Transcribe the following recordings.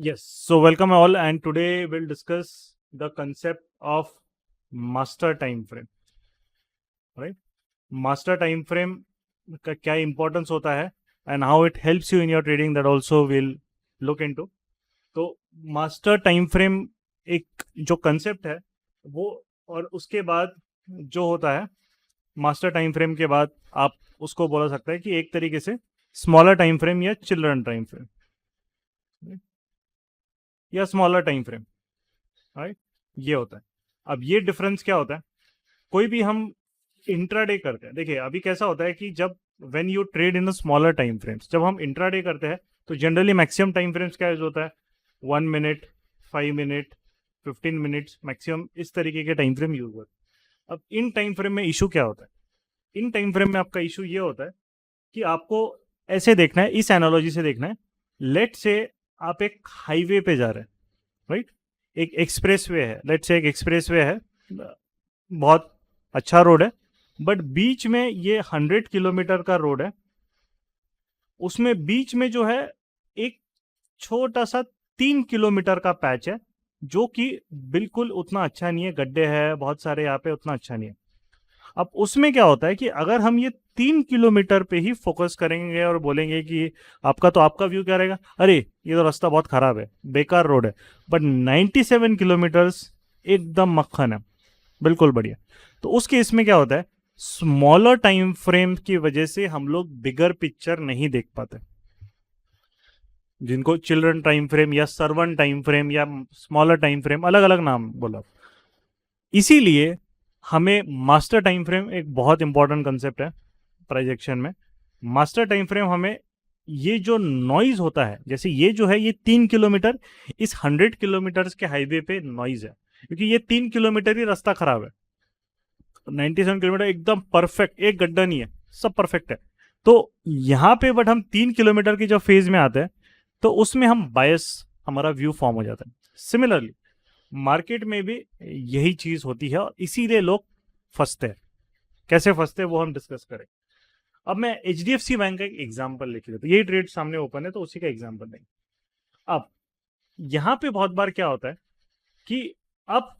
Yes, so welcome all, and today we'll discuss the concept of master time frame. Right? Master time frame का क्या importance होता है and how it helps you in your trading, that also we'll look into. तो master time frame एक जो concept है वो, और उसके बाद जो होता है मास्टर टाइम फ्रेम के बाद आप उसको बोला सकता है कि एक तरीके से स्मॉलर टाइम फ्रेम या चिल्ड्रन टाइम फ्रेम या स्मॉलर टाइम फ्रेम, राइट? ये होता है। अब ये डिफरेंस क्या होता है, कोई भी हम इंट्राडे करते हैं, देखिए अभी कैसा होता है कि जब when you trade in smaller time frames, जब हम इंट्राडे करते हैं तो जनरली मैक्सिमम टाइम फ्रेम्स क्या यूज होता है, 1 मिनट, 5 मिनट, 15 मिनट्स मैक्सिमम, इस तरीके के टाइम फ्रेम यूज होते हैं। अब इन टाइम फ्रेम में इशू क्या होता है, इन टाइम फ्रेम में आपका इशू ये होता है कि आपको ऐसे देखना है, इस एनालॉजी से देखना है। लेट से आप एक हाईवे पे जा रहे हैं, राइट? एक एक्सप्रेस वे है, लेट से एक एक्सप्रेस वे है, बहुत अच्छा रोड है, बट बीच में ये 100 किलोमीटर का रोड है, उसमें बीच में जो है एक छोटा सा 3 किलोमीटर का पैच है जो कि बिल्कुल उतना अच्छा नहीं है, गड्ढे हैं बहुत सारे यहाँ पे, उतना अच्छा नहीं है। अब उसमें क्या होता है कि अगर हम ये 3 किलोमीटर पे ही फोकस करेंगे और बोलेंगे कि आपका व्यू क्या रहेगा, अरे ये तो रास्ता बहुत खराब है, बेकार रोड है, बट 97 किलोमीटर्स एकदम मक्खन है, बिल्कुल बढ़िया। तो उस केस में क्या होता है, स्मॉलर टाइम फ्रेम की वजह से हम लोग बिगर पिक्चर नहीं देख पाते, जिनको चिल्ड्रन टाइम फ्रेम या सर्वन टाइम फ्रेम या स्मॉलर टाइम फ्रेम, अलग अलग नाम बोला। इसीलिए हमें मास्टर टाइम फ्रेम एक बहुत इंपॉर्टेंट कंसेप्ट है प्राइस एक्शन में। मास्टर टाइम फ्रेम हमें ये जो नॉइज होता है, जैसे ये जो है ये 3 किलोमीटर, इस 100 किलोमीटर के हाईवे पे नॉइज है, क्योंकि ये 3 किलोमीटर ही रास्ता खराब है। 97 किलोमीटर एकदम परफेक्ट, एक गड्ढा नहीं है, सब परफेक्ट है। तो यहाँ पे बट हम 3 किलोमीटर की जब फेज में आते हैं तो उसमें हम बायस, हमारा व्यू फॉर्म हो जाता है। सिमिलरली मार्केट में भी यही चीज होती है और इसीलिए लोग फंसते हैं। कैसे फंसते हैं वो हम डिस्कस करें। अब मैं HDFC बैंक का एक एग्जांपल लिख देता हूं, यही ट्रेड सामने ओपन है तो उसी का एग्जांपल नहीं। अब यहां पे बहुत बार क्या होता है कि अब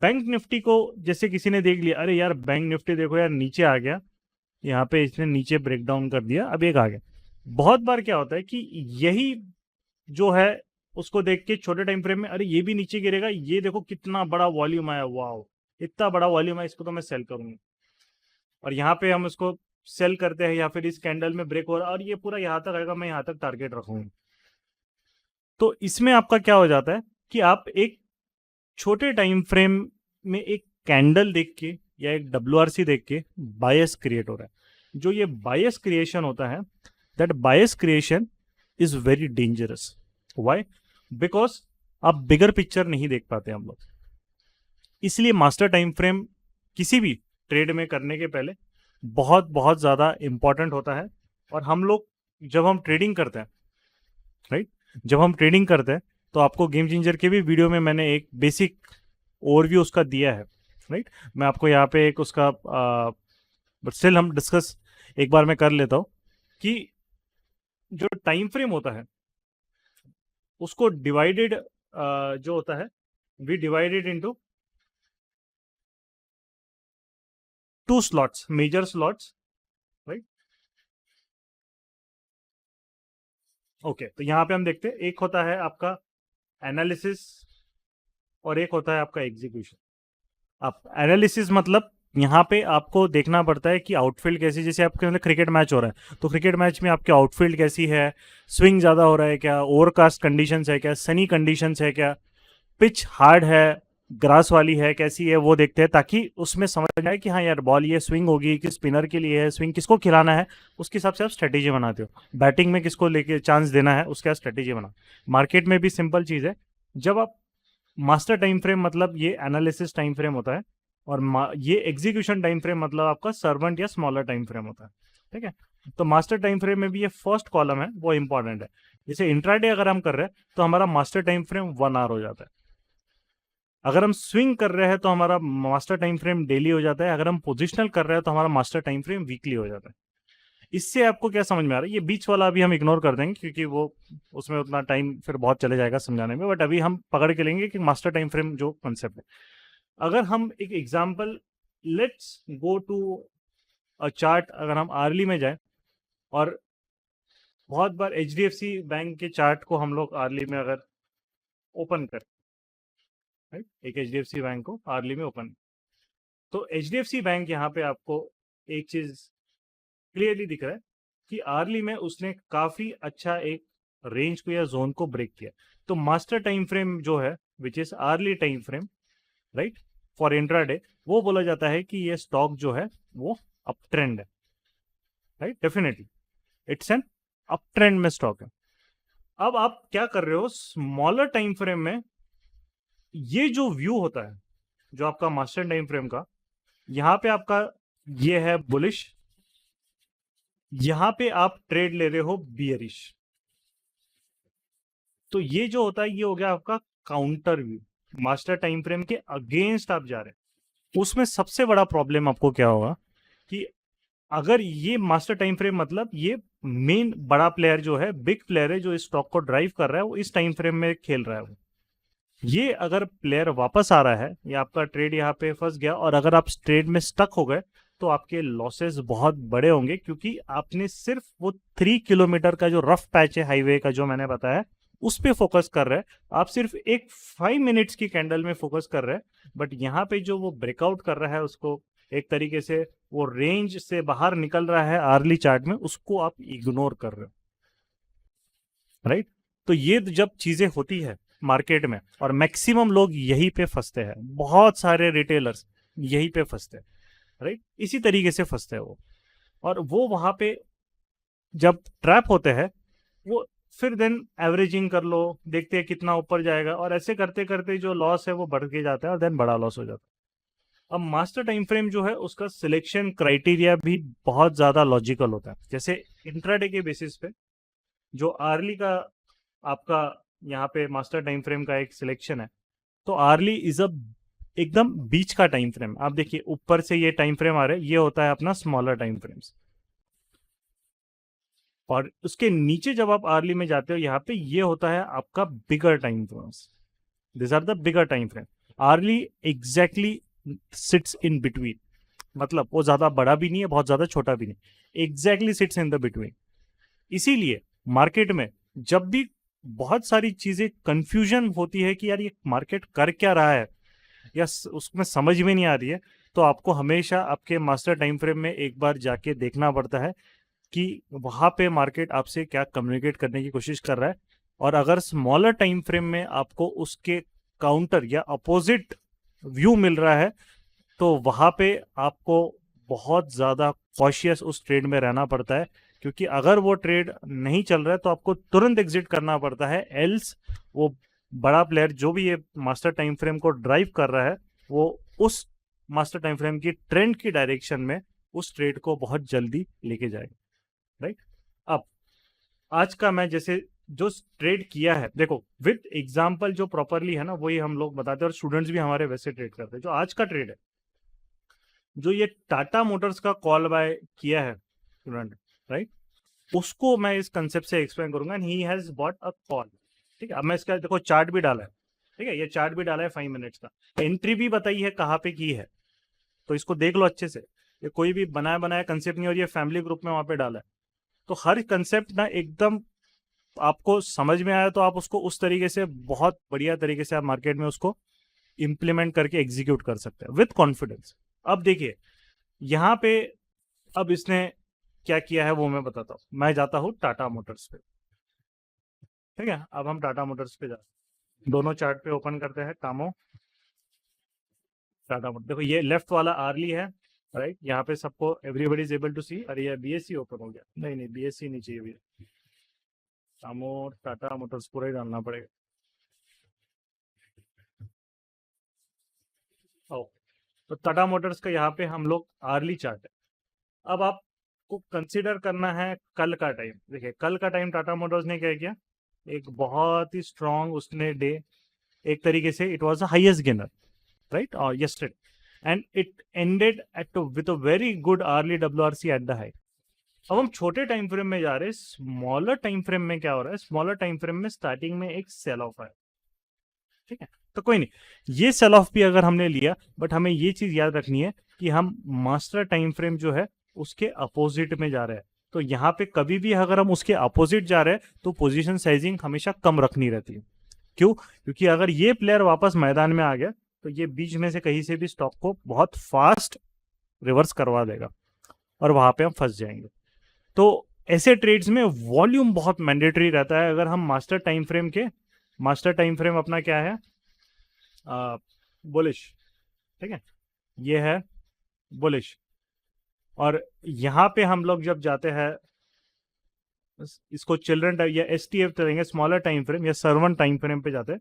बैंक निफ्टी को जैसे किसी ने देख लिया, अरे यार बैंक निफ्टी देखो यार नीचे आ गया, यहाँ पे इसने नीचे ब्रेक डाउन कर दिया, अब एक आ गया। बहुत बार क्या होता है कि यही जो है उसको देख के छोटे टाइम फ्रेम में, अरे ये भी नीचे गिरेगा, ये देखो कितना बड़ा वॉल्यूम आया, वाओ इतना बड़ा वॉल्यूम है, इसको तो मैं सेल करूंगा। और यहाँ पे हम इसको सेल करते हैं या फिर इस कैंडल में ब्रेक हो रहा है और ये पूरा यहाँ तक आएगा, मैं यहाँ तक टारगेट रखूंगा। तो इसमें आपका क्या हो जाता है कि आप एक छोटे टाइम फ्रेम में एक कैंडल देख के या एक WRC देख के बायस क्रिएट हो रहा है। जो ये बायस क्रिएशन होता है, that bias creation is very dangerous. Why? Because आप बिगर पिक्चर नहीं देख पाते हम लोग। इसलिए मास्टर टाइम फ्रेम किसी भी ट्रेड में करने के पहले बहुत बहुत ज्यादा इंपॉर्टेंट होता है। और हम लोग जब हम ट्रेडिंग करते हैं, राइट, जब हम ट्रेडिंग करते हैं तो आपको गेम चेंजर के भी वीडियो में मैंने एक बेसिक ओवरव्यू उसका दिया है, राइट। मैं आपको यहाँ पे एक उसका बट स्टिल हम डिस्कस एक बार मैं कर लेता हूँ कि जो टाइम फ्रेम होता है उसको डिवाइडेड जो होता है, we divided into 2 slots, major slots, right. Okay, तो यहाँ पे हम देखते हैं, एक होता है आपका एनालिसिस और एक होता है आपका एग्जीक्यूशन। आप एनालिसिस मतलब यहाँ पे आपको देखना पड़ता है कि आउटफील्ड कैसी, जैसे आपके मतलब क्रिकेट मैच हो रहा है तो क्रिकेट मैच में आपकी आउटफील्ड कैसी है, स्विंग ज़्यादा हो रहा है क्या, ओवरकास्ट कंडीशंस है क्या, सनी कंडीशंस है क्या, पिच हार्ड है, ग्रास वाली है, कैसी है, वो देखते हैं ताकि उसमें समझ आए कि हाँ यार बॉल ये स्विंग होगी कि स्पिनर के लिए है, स्विंग किसको खिलाना है, उसके हिसाब से आप स्ट्रेटेजी बनाते हो। बैटिंग में किसको लेके चांस देना है उसके स्ट्रेटेजी बना। मार्केट में भी सिंपल चीज़ है। जब आप मास्टर टाइम फ्रेम मतलब ये एनालिसिस टाइम फ्रेम होता है, और ये एग्जीक्यूशन टाइम फ्रेम मतलब आपका सर्वेंट या स्मॉलर टाइम फ्रेम होता है, ठीक है। तो मास्टर टाइम फ्रेम में भी ये फर्स्ट कॉलम है वो इंपॉर्टेंट है। जैसे इंट्राडे अगर हम कर रहे हैं तो हमारा मास्टर टाइम फ्रेम 1 आवर हो जाता है। अगर हम स्विंग कर रहे हैं तो हमारा मास्टर टाइम फ्रेम डेली हो जाता है। अगर हम पोजिशनल कर रहे हैं तो हमारा मास्टर टाइम फ्रेम वीकली हो जाता है। इससे आपको क्या समझ में आ रहा है? ये बीच वाला अभी हम इग्नोर कर देंगे क्योंकि वो उसमें उतना टाइम फिर बहुत चले जाएगा समझाने में, बट अभी हम पकड़ के लेंगे कि मास्टर टाइम फ्रेम जो कंसेप्ट है। अगर हम एक example, let's go to a chart, अगर हम आर्ली में जाए और बहुत बार एचडीएफसी बैंक के चार्ट को हम लोग आर्ली में अगर ओपन करें, राइट, एक एचडीएफसी बैंक को आर्ली में ओपन, तो एचडीएफसी बैंक यहाँ पे आपको एक चीज क्लियरली दिख रहा है कि आर्ली में उसने काफी अच्छा एक रेंज को या जोन को ब्रेक किया। तो मास्टर टाइम फ्रेम जो है which is early time frame, right, for intraday, वो बोला जाता है कि ये स्टॉक जो है वो अप ट्रेंड है, right, definitely it's an up trend में स्टॉक है। अब आप क्या कर रहे हो, स्मॉलर टाइम फ्रेम में ये जो व्यू होता है जो आपका मास्टर टाइम फ्रेम का, यहां पे आपका ये है बुलिश, यहां पे आप ट्रेड ले रहे हो बियरिश, तो ये जो होता है ये हो गया आपका counter view, master time frame के अगेंस्ट आप जा रहे हैं। उसमें सबसे बड़ा प्रॉब्लम आपको क्या होगा कि अगर ये मास्टर टाइम फ्रेम, मतलब ये मेन बड़ा प्लेयर जो है, बिग प्लेयर है जो इस स्टॉक को ड्राइव कर रहा है, वो इस टाइम फ्रेम में खेल रहा है, वो ये अगर प्लेयर वापस आ रहा है या आपका ट्रेड यहाँ पे फंस गया और अगर आप ट्रेड में स्टक हो गए तो आपके लॉसेस बहुत बड़े होंगे, क्योंकि आपने सिर्फ वो 3 किलोमीटर का जो रफ पैच है हाईवे का जो मैंने बताया उस पे फोकस कर रहे हैं, आप सिर्फ एक 5 मिनट्स की कैंडल में फोकस कर रहे हैं, बट यहाँ पे जो वो ब्रेकआउट कर रहा है उसको एक तरीके से वो रेंज से बाहर निकल रहा है आर्ली चार्ट में, उसको आप इग्नोर कर रहे हो, राइट। तो ये जब चीजें होती है मार्केट में, और मैक्सिमम लोग यही पे फंसते हैं, बहुत सारे रिटेलर्स यही पे फंसते हैं, राइट, इसी तरीके से फंसते हैं वो, और वो वहां पे जब ट्रैप होते हैं वो फिर देन एवरेजिंग कर लो, देखते हैं कितना ऊपर जाएगा, और ऐसे करते करते जो लॉस है वो बढ़ के जाता है और देन बड़ा लॉस हो जाता है। अब मास्टर टाइम फ्रेम जो है उसका सिलेक्शन क्राइटेरिया भी बहुत ज्यादा लॉजिकल होता है। जैसे इंट्राडे के बेसिस पे जो आर्ली का आपका यहाँ पे मास्टर टाइम फ्रेम का एक सिलेक्शन है, तो आर्ली इज अ एकदम बीच का टाइम फ्रेम। आप देखिए ऊपर से ये टाइम फ्रेम आ रहा है, ये होता है अपना स्मॉलर टाइम फ्रेम्स, और उसके नीचे जब आप आर्ली में जाते हो यहाँ पे ये होता है आपका bigger time frames, this are the bigger time frame. Early exactly sits in between, मतलब वो ज्यादा बड़ा भी नहीं है बहुत ज्यादा छोटा भी नहीं, exactly sits in the between. इसीलिए मार्केट में जब भी बहुत सारी चीजें कंफ्यूजन होती है कि यार ये मार्केट कर क्या रहा है या उसमें समझ में नहीं आ रही है, तो आपको हमेशा आपके मास्टर टाइम फ्रेम में एक बार जाके देखना पड़ता है कि वहां पे मार्केट आपसे क्या कम्युनिकेट करने की कोशिश कर रहा है। और अगर स्मॉलर टाइम फ्रेम में आपको उसके काउंटर या अपोजिट व्यू मिल रहा है, तो वहां पे आपको बहुत ज्यादा कॉशियस उस ट्रेड में रहना पड़ता है, क्योंकि अगर वो ट्रेड नहीं चल रहा है तो आपको तुरंत एग्जिट करना पड़ता है, एल्स वो बड़ा प्लेयर जो भी ये मास्टर टाइम फ्रेम को ड्राइव कर रहा है वो उस मास्टर टाइम फ्रेम की ट्रेंड की डायरेक्शन में उस ट्रेड को बहुत जल्दी लेके जाएगा, राइट। अब आज का मैं जैसे जो ट्रेड किया है, देखो विद एग्जांपल जो प्रॉपरली है ना वही हम लोग बताते हैं, और स्टूडेंट्स भी हमारे वैसे ट्रेड करते हैं। जो आज का ट्रेड है, जो ये टाटा मोटर्स का कॉल बाय किया है स्टूडेंट, राइट, उसको मैं इस कंसेप्ट से एक्सप्लेन करूंगा, and he has bought a call. ठीक है, अब मैं इसका देखो चार्ट भी डाला है, ठीक है, ये चार्ट भी डाला है 5 मिनट्स का, एंट्री भी बताई है कहाँ पे की है, तो इसको देख लो अच्छे से। ये कोई भी बनाया बनाया कंसेप्ट नहीं, और ये फैमिली ग्रुप में वहां पे डाला है, तो हर कंसेप्ट ना एकदम आपको समझ में आया तो आप उसको उस तरीके से बहुत बढ़िया तरीके से आप मार्केट में उसको इंप्लीमेंट करके एग्जीक्यूट कर सकते हैं विद कॉन्फिडेंस। अब देखिए यहाँ पे अब इसने क्या किया है वो मैं बताता हूँ। मैं जाता हूँ टाटा मोटर्स पे, ठीक है, अब हम टाटा मोटर्स पे जाते हैं, दोनों चार्ट पे ओपन करते हैं कामो टाटा मोटर्स। देखो ये लेफ्ट वाला आर्ली है, राइट, यहाँ पे सबको एवरीबडी इज एबल टू सी। अरे ये बीएससी ओपन हो गया, नहीं नहीं बीएससी नहीं चाहिए भैया, कामो टाटा मोटर्स पूरा ही डालना पड़ेगा। ओ, तो टाटा मोटर्स का यहाँ पे हम लोग आर्ली चार्ट है। अब आपको कंसिडर करना है कल का टाइम। देखिए कल का टाइम टाटा मोटर्स ने क्या किया, एक बहुत ही स्ट्रॉन्ग उसने डे, एक तरीके से it was the highest gainer, right, और yesterday, and it ended at with a very good early WRC at the high, अब हम छोटे टाइम फ्रेम में जा रहे हैं। स्मॉलर टाइम फ्रेम में क्या हो रहा है, स्मॉलर टाइम फ्रेम में स्टार्टिंग में एक सेल ऑफ है, ठीक है। तो कोई नहीं, ये सेल ऑफ भी अगर हमने लिया, बट हमें ये चीज याद रखनी है कि हम मास्टर टाइम फ्रेम जो है उसके अपोजिट में जा रहे हैं। तो यहाँ पे कभी भी अगर हम उसके अपोजिट जा रहे हैं तो पोजीशन साइजिंग हमेशा कम रखनी रहती है। क्यों? क्योंकि अगर ये प्लेयर वापस मैदान में आ गया तो ये बीच में से कहीं से भी स्टॉक को बहुत फास्ट रिवर्स करवा देगा और वहां पे हम फंस जाएंगे। तो ऐसे ट्रेड्स में वॉल्यूम बहुत मैंडेटरी रहता है। अगर हम मास्टर टाइम फ्रेम अपना क्या है, बुलिश, ठीक है, ये है बुलिश। और यहां पे हम लोग जब जाते हैं, इसको चिल्ड्रन टाइम या एसटीएफ करेंगे, स्मॉलर टाइम फ्रेम या सर्वन टाइम फ्रेम पे जाते हैं,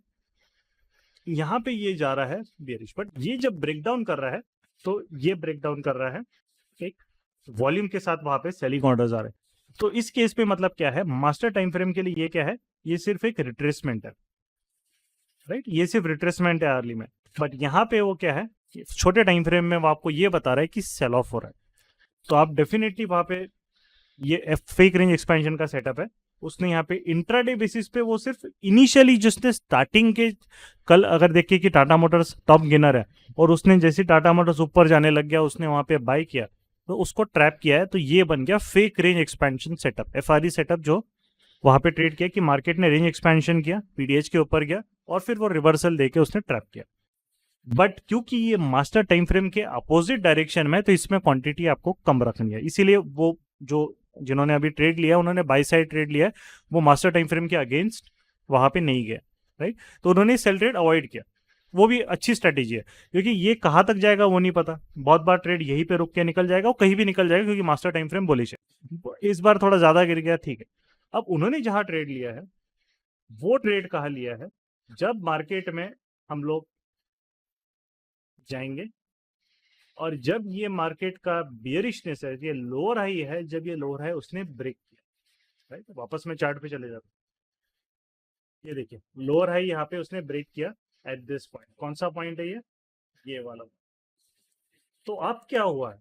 यहां पे ये जा रहा है बेरिश, बट ये जब ब्रेक डाउन कर रहा है तो ये ब्रेक डाउन कर रहा है एक वॉल्यूम के साथ, वहां पे सेलिंग ऑर्डर्स आ रहे हैं। तो इस केस पे मतलब क्या है, मास्टर टाइम फ्रेम के लिए ये क्या है, ये सिर्फ एक रिट्रेसमेंट है, राइट, ये सिर्फ रिट्रेसमेंट है अर्ली में। बट यहाँ पे वो क्या है, छोटे टाइम फ्रेम में वो आपको ये बता रहा है कि सेल ऑफ हो रहा है। तो आप डेफिनेटली वहां पे ये फेक रेंज एक्सपेंशन का सेटअप है। उसने यहाँ पे इंट्राडे बेसिस पे वो सिर्फ इनिशियली जिसने स्टार्टिंग के, कल अगर देखिए कि टाटा मोटर्स टॉप गेनर है और उसने जैसे टाटा मोटर्स ऊपर जाने लग गया उसने वहां पे बाय किया तो उसको ट्रैप किया है। तो ये बन गया fake range expansion setup, FRE setup, जो वहां पे ट्रेड किया कि मार्केट ने रेंज एक्सपेंशन किया, पीडीएच के ऊपर गया और फिर वो रिवर्सल देके उसने ट्रैप किया। बट क्योंकि ये मास्टर टाइम फ्रेम के अपोजिट डायरेक्शन में, तो इसमें क्वांटिटी आपको कम रखनी है। इसीलिए वो जो जिन्होंने अभी ट्रेड लिया उन्होंने बाई साइड ट्रेड लिया है, वो मास्टर टाइम फ्रेम के अगेंस्ट वहां पे नहीं गए, राइट। तो उन्होंने सेल ट्रेड अवॉइड किया, वो भी अच्छी स्ट्रेटेजी है, क्योंकि ये कहाँ तक जाएगा वो नहीं पता। बहुत बार ट्रेड यहीं पे रुक के निकल जाएगा, वो कहीं भी निकल जाएगा, क्योंकि मास्टर टाइम फ्रेम बुलिश है। इस बार थोड़ा ज्यादा गिर गया, ठीक है। अब उन्होंने जहां ट्रेड लिया है वो ट्रेड कहाँ लिया है, जब मार्केट में हम लोग जाएंगे और जब ये मार्केट का बियरिशनेस है, ये लोअर हाई है, जब ये लोअर हाई उसने ब्रेक किया, राइट। वापस में चार्ट पे चले जाते, ये देखिए लोअर हाई यहाँ पे उसने ब्रेक किया एट दिस पॉइंट। कौन सा पॉइंट है ये वाला। तो अब क्या हुआ है,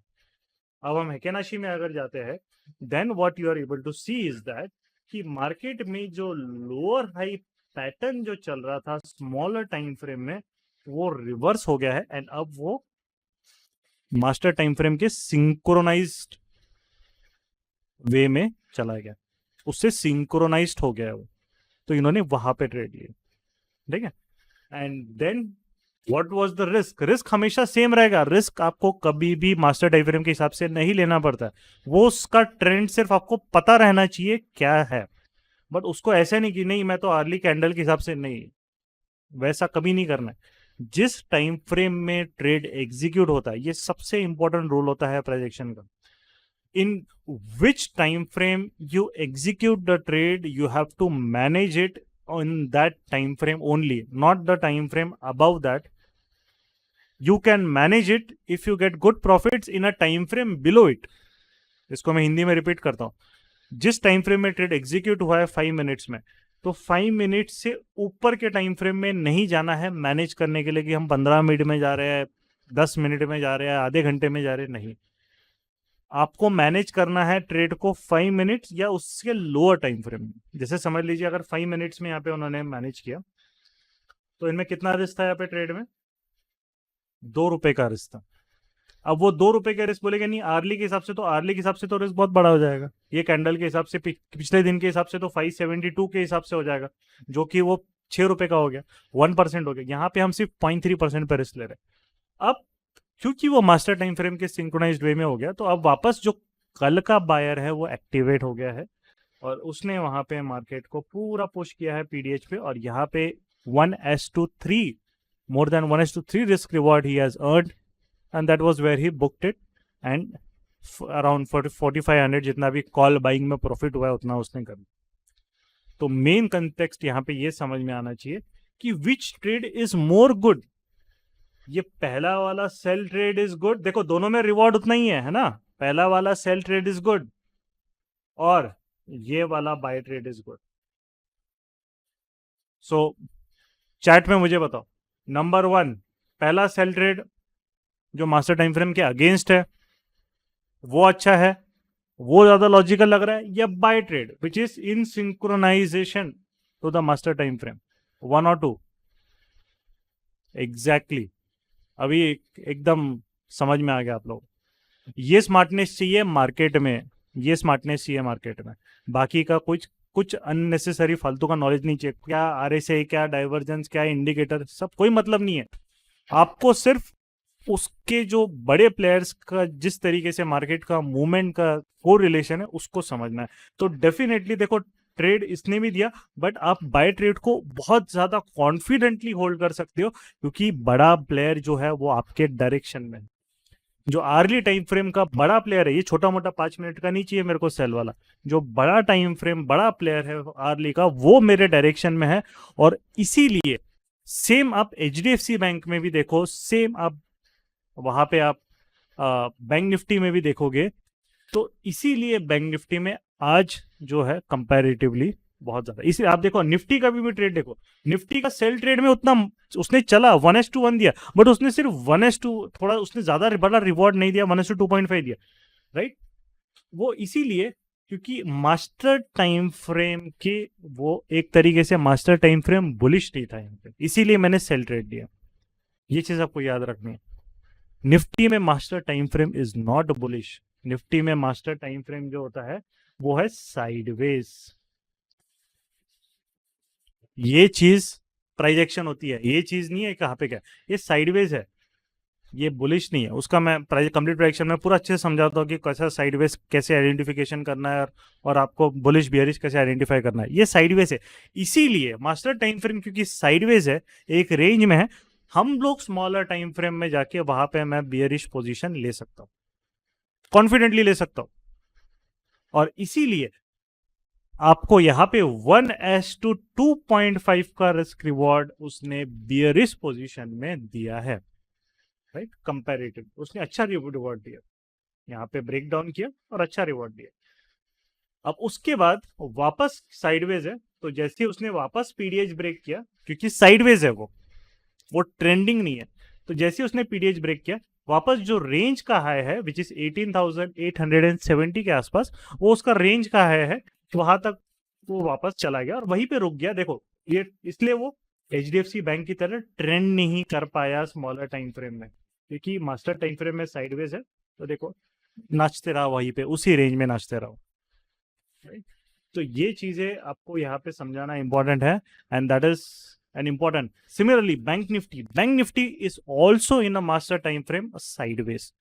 अब हम हेकेनाशी में अगर जाते हैं, then what you are able to see is that कि मार्केट में जो लोअर हाई पैटर्न जो चल रहा था स्मॉलर टाइम फ्रेम में, वो रिवर्स हो गया है एंड अब वो मास्टर टाइम फ्रेम के सिंक्रोनाइज्ड वे में चला गया, उससे सिंक्रोनाइज्ड हो गया वो। तो इन्होंने वहां पे ट्रेड लिया, ठीक है। And then what was the risk, risk हमेशा सेम रहेगा। रिस्क आपको कभी भी मास्टर टाइम फ्रेम के हिसाब से नहीं लेना पड़ता है, वो उसका ट्रेंड सिर्फ आपको पता रहना चाहिए क्या है। बट उसको ऐसे नहीं कि नहीं मैं तो अर्ली कैंडल के हिसाब से, नहीं, वैसा कभी नहीं करना है। जिस टाइम फ्रेम में ट्रेड एग्जीक्यूट होता है, ये सबसे इंपॉर्टेंट रूल होता है प्रोजेक्शन का। in which time frame you execute the trade, you have to manage it on that time frame only, not the time frame above that. You can manage it if you get good profits in a time frame below it. इसको मैं हिंदी में repeat करता हूं। जिस time frame में trade execute हुआ है 5 minutes में, तो 5 मिनट से ऊपर के टाइम फ्रेम में नहीं जाना है मैनेज करने के लिए कि हम 15 मिनट में जा रहे हैं, 10 मिनट में जा रहे हैं, आधे घंटे में जा रहे हैं, नहीं। आपको मैनेज करना है ट्रेड को 5 मिनट्स या उसके लोअर टाइम फ्रेम में। जैसे समझ लीजिए अगर 5 मिनट्स में यहाँ पे उन्होंने मैनेज किया, तो इनमें कितना रिस्क था यहाँ पे ट्रेड में, 2 रुपए का रिस्क था। अब वो 2 रुपए का रिस्क बोलेगा नहीं, आर्ली के हिसाब से तो, आर्ली के हिसाब से तो रिस्क बहुत बड़ा हो जाएगा। ये कैंडल के हिसाब से पिछले दिन के हिसाब से तो 572 के हिसाब से हो जाएगा, जो कि वो 6 रुपए का हो गया, 1% हो गया। यहाँ पे हम सिर्फ 0.3% पे रिस्क ले रहे हैं। अब क्योंकि वो मास्टर टाइम फ्रेम के सिंक्रोनाइज्ड वे में हो गया, तो अब वापस जो कल का बायर है वो एक्टिवेट हो गया है और उसने वहां पे मार्केट को पूरा पुश किया है पीडीएच पे। और यहाँ पे 1:3, more than 1:3 risk reward he has earned, and that was where he booked it. And around 4500 जितना भी कॉल बाइंग में प्रॉफिट हुआ है उतना उसने कर दिया। तो मेन कंटेक्स्ट यहाँ पे ये समझ में आना चाहिए कि विच ट्रेड इज मोर गुड। ये पहला वाला सेल ट्रेड इज गुड, देखो दोनों में रिवॉर्ड उतना ही है ना। पहला वाला सेल ट्रेड इज गुड और ये वाला buy trade is good. So chat में मुझे बताओ, नंबर 1 पहला सेल ट्रेड जो मास्टर टाइम फ्रेम के अगेंस्ट है वो अच्छा है, वो ज्यादा लॉजिकल लग रहा है, या buy trade which is in synchronization to the master time frame, one और टू? एग्जैक्टली, अभी एकदम समझ में आ गया आप लोग। ये स्मार्टनेस चाहिए मार्केट में, ये स्मार्टनेस चाहिए मार्केट में, बाकी का कुछ कुछ अननेसेसरी फालतू का नॉलेज नहीं चाहिए। क्या आरएसआई, क्या डाइवर्जेंस, क्या इंडिकेटर, सब कोई मतलब नहीं है। आपको सिर्फ उसके जो बड़े प्लेयर्स का जिस तरीके से मार्केट का मूवमेंट का को रिलेशन है उसको समझना है। तो डेफिनेटली देखो, ट्रेड इसने भी दिया, बट आप बाय ट्रेड को बहुत ज्यादा कॉन्फिडेंटली होल्ड कर सकते हो, क्योंकि बड़ा प्लेयर जो है वो आपके डायरेक्शन में है। जो अर्ली टाइम फ्रेम का बड़ा प्लेयर है, ये छोटा मोटा 5 मिनट का नहीं चाहिए मेरे को सेल वाला, जो बड़ा टाइम फ्रेम बड़ा प्लेयर है अर्ली का, वो मेरे डायरेक्शन में है। और इसीलिए सेम आप एचडीएफसी बैंक में भी देखो, सेम आप वहां पे आप बैंक निफ्टी में भी देखोगे, तो इसीलिए बैंक निफ्टी में आज जो है कंपैरेटिवली बहुत ज्यादा, इसलिए आप देखो निफ्टी का भी ट्रेड देखो, निफ्टी का सेल ट्रेड में उतना उसने चला 1:1 दिया, बट उसने सिर्फ 1:2, थोड़ा उसने ज्यादा बड़ा रिवॉर्ड नहीं दिया, 1:2.5 दिया, राइट? वो इसीलिए क्योंकि मास्टर टाइम फ्रेम के वो एक तरीके से मास्टर टाइम फ्रेम बुलिश नहीं था यहाँ पे, इसीलिए मैंने सेल ट्रेड दिया। ये चीज आपको याद रखनी है। निफ्टी में master time frame is not bullish, Nifty में मास्टर टाइम फ्रेम जो होता है वो है साइडवेज। ये चीज प्राइस एक्शन होती है, ये चीज नहीं है कहाँ पे क्या, ये साइडवेज है, ये बुलिश नहीं है। उसका मैं प्राइस कंप्लीट प्राइस में पूरा अच्छे से समझाता हूँ कि कैसा साइडवेज कैसे आइडेंटिफिकेशन करना है, और आपको बुलिश बियरिश कैसे आइडेंटिफाई करना है। ये साइडवेज है, इसीलिए मास्टर टाइम फ्रेम क्योंकि साइडवेज है, एक रेंज में है, हम लोग स्मॉलर टाइम फ्रेम में जाके वहां पे मैं बियरिश पोजीशन ले सकता हूं, कॉन्फिडेंटली ले सकता हूं। और इसीलिए आपको यहां पे 1:2.5 का रिस्क रिवॉर्ड उसने बियरिश पोजीशन में दिया है, राइट? कंपैरेटिव उसने अच्छा रिवॉर्ड दिया, यहाँ पे ब्रेक डाउन किया और अच्छा रिवॉर्ड दिया। अब उसके बाद वापस साइडवेज है, तो जैसे उसने वापस पीडीएच ब्रेक किया, क्योंकि साइडवेज है वो ट्रेंडिंग नहीं है, तो जैसे उसने पीडीएच ब्रेक किया, वापस जो रेंज का हाई है विच इज 18,870 के आसपास, वो उसका रेंज का हाई है, वहां तक वो वापस चला गया और वहीं पे रुक गया। देखो ये इसलिए वो एचडीएफसी बैंक की तरह ट्रेंड नहीं कर पाया स्मॉलर टाइम फ्रेम में, क्योंकि मास्टर टाइम फ्रेम में साइडवेज है, तो देखो नाचते रहा वहीं पे, उसी रेंज में नाचते रहो, राइट? तो ये चीजें आपको यहाँ पे समझाना इंपॉर्टेंट है, and that is an important. Similarly, bank nifty is also in a master time frame sideways,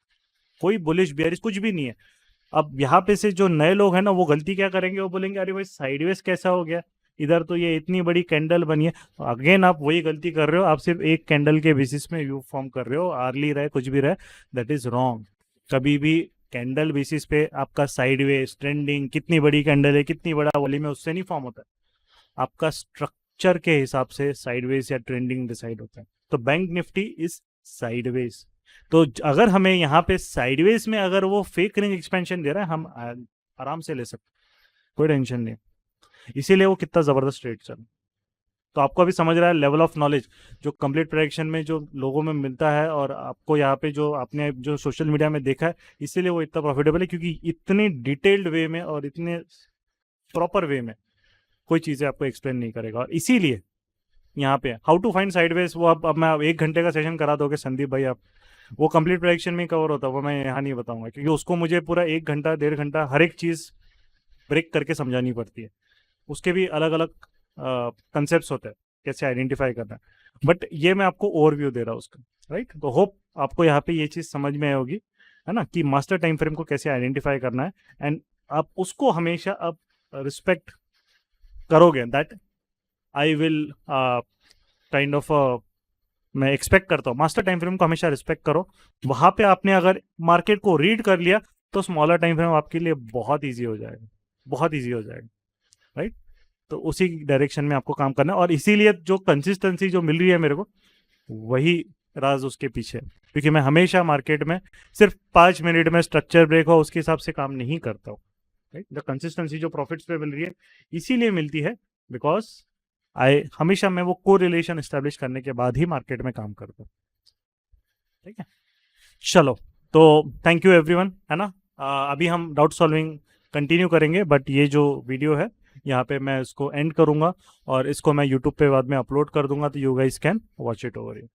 कोई बुलिश बेयरिश कुछ भी नहीं है। अब यहाँ पे से जो नए लोग हैं ना, वो गलती क्या करेंगे, वो बोलेंगे अरे भाई साइडवेज कैसा हो गया, इधर तो ये इतनी बड़ी कैंडल बनी है। अगेन आप वही गलती कर रहे हो, आप सिर्फ एक कैंडल के बेसिस में व्यू फॉर्म कर रहे हो, आर्ली रहे कुछ भी रहे, दैट इज रॉन्ग। कभी भी कैंडल बेसिस पे आपका साइडवेज ट्रेंडिंग, कितनी बड़ी कैंडल है, कितनी बड़ा वॉल्यूम है, उससे नहीं फॉर्म होता है, आपका स्ट्रक्चर के हिसाब से साइडवेज या ट्रेंडिंग डिसाइड होता है। तो बैंक निफ्टी इज साइडवेज, तो अगर हमें यहाँ पे साइडवेज में अगर वो फेक रेंज एक्सपेंशन दे रहा है, हम आराम से ले सकते, कोई टेंशन नहीं, इसीलिए वो कितना जबरदस्त ट्रेड चल। तो आपको अभी समझ रहा है लेवल ऑफ नॉलेज जो कंप्लीट प्रेडिक्शन में जो लोगों में मिलता है, और आपको यहाँ पे जो आपने जो सोशल मीडिया में देखा है, इसीलिए वो इतना प्रॉफिटेबल है, क्योंकि इतने डिटेल्ड वे में और इतने प्रॉपर वे में कोई चीजें आपको एक्सप्लेन नहीं करेगा। और इसीलिए यहाँ पे हाउ टू फाइंड साइडवेज, वो अब मैं 1 घंटे का सेशन करा दोगे संदीप भाई आप, वो कंप्लीट प्रेडिक्शन में कवर होता है, वो मैं यहाँ नहीं बताऊंगा, क्योंकि उसको मुझे पूरा 1 घंटा 1.5 घंटा हर एक चीज ब्रेक करके समझानी पड़ती है, उसके भी अलग अलग कंसेप्ट होते हैं कैसे आइडेंटिफाई करना है, बट ये मैं आपको ओवरव्यू दे रहा हूँ उसका, राइट? तो होप आपको यहाँ पे ये चीज समझ में आई होगी, है ना, कि मास्टर टाइम फ्रेम को कैसे आइडेंटिफाई करना है, एंड आप उसको हमेशा आप रिस्पेक्ट करोगे, that I will kind of मैं एक्सपेक्ट करता हूँ मास्टर टाइम फ्रेम को हमेशा रिस्पेक्ट करो। वहां पे आपने अगर मार्केट को रीड कर लिया, तो स्मॉलर टाइम फ्रेम आपके लिए बहुत ईजी हो जाएगा, बहुत ईजी हो जाएगा, राइट? तो उसी डायरेक्शन में आपको काम करना है, और इसीलिए जो कंसिस्टेंसी जो मिल रही है मेरे को, वही राज उसके पीछे, क्योंकि मैं हमेशा मार्केट में सिर्फ 5 मिनट में स्ट्रक्चर ब्रेक हो उसके हिसाब से काम नहीं करता हूँ, राइट? द कंसिस्टेंसी जो प्रॉफिट्स पे मिल रही है इसीलिए मिलती है, बिकॉज हमेशा मैं वो को रिलेशन एस्टेब्लिश करने के बाद ही मार्केट में काम करता हूँ, ठीक है? चलो, तो थैंक यू एवरीवन, है ना? अभी हम डाउट सॉल्विंग कंटिन्यू करेंगे, बट ये जो वीडियो है यहाँ पे मैं इसको एंड करूँगा और इसको मैं यूट्यूब पे बाद में अपलोड कर दूंगा, तो you guys can watch it over.